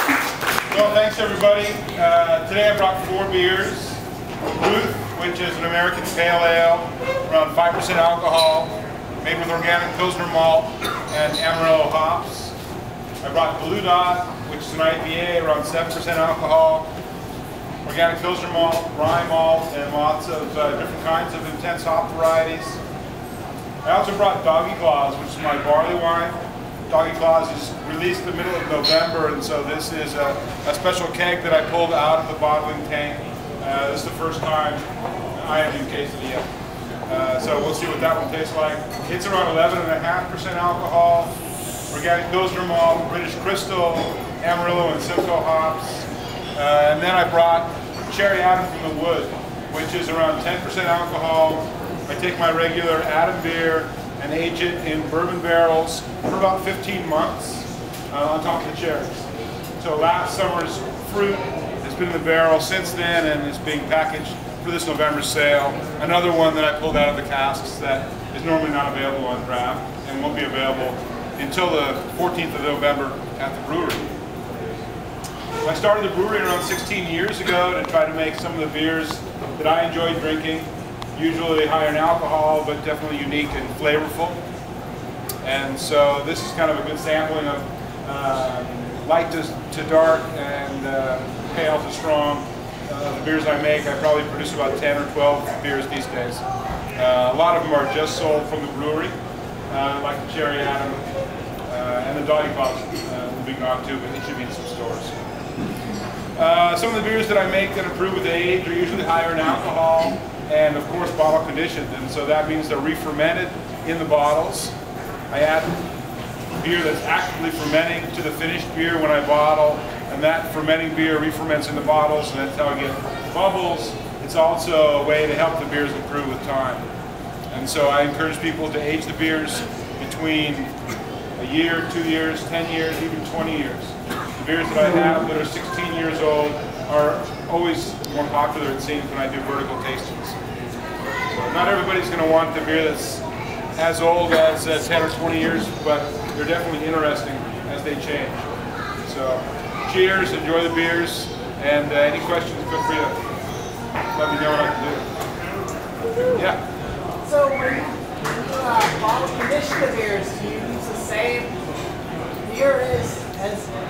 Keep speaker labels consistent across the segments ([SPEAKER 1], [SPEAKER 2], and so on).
[SPEAKER 1] Well, thanks everybody. Today I brought 4 beers. Brewer, which is an American pale ale, around 5% alcohol, made with organic Pilsner malt and Amarillo hops. I brought Blue Dot, which is an IPA, around 7% alcohol, organic Pilsner malt, rye malt, and lots of different kinds of intense hop varieties. I also brought Doggy Claws, which is my barley wine. Doggy Claws is released in the middle of November, and so this is a special keg that I pulled out of the bottling tank. This is the first time I haven't even tasted it yet. So we'll see what that one tastes like. It's around 11.5% alcohol, organic Pilsner malt, British Crystal, Amarillo and Simcoe hops. And then I brought Cherry Adam from the Wood, which is around 10% alcohol. I take my regular Adam beer and age it in bourbon barrels for about 15 months on top of the cherries. So last summer's fruit has been in the barrel since then and is being packaged for this November sale. Another one that I pulled out of the casks that is normally not available on draft and won't be available until the 14th of November at the brewery. I started the brewery around 16 years ago to try to make some of the beers that I enjoyed drinking. Usually higher in alcohol, but definitely unique and flavorful. And so this is kind of a good sampling of light to dark and pale to strong. The beers I make, I probably produce about 10 or 12 beers these days. A lot of them are just sold from the brewery, like the Cherry Adam and the Doggy Claws will be gone too, but it should be in some stores. Some of the beers that I make that improve with age are usually higher in alcohol and of course bottle conditioned, and so that means they're re-fermented in the bottles. I add beer that's actively fermenting to the finished beer when I bottle, and that fermenting beer re-ferments in the bottles, and that's how I get bubbles. It's also a way to help the beers improve with time. And so I encourage people to age the beers between a year, 2 years, 10 years, even 20 years. The beers that I have that are 16 years old are always more popular, it seems, when I do vertical tastings. So not everybody's going to want the beer that's as old as 10 or 20 years, but they're definitely interesting as they change. So cheers, enjoy the beers, and any questions, feel free to let me know what I can do. Yeah?
[SPEAKER 2] So when you bottle condition the beers, do you use the same beer as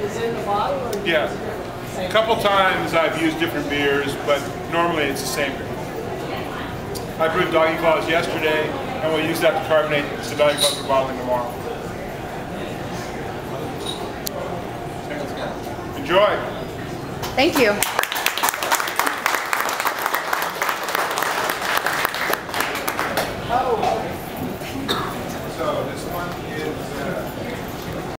[SPEAKER 2] is in the bottle? Or do you
[SPEAKER 1] yeah.
[SPEAKER 2] use a different,
[SPEAKER 1] A couple times I've used different beers, but normally it's the same beer. I brewed Doggy Claws yesterday, and we'll use that to carbonate the Doggy Claws we're bottling tomorrow. Enjoy!
[SPEAKER 3] Thank you.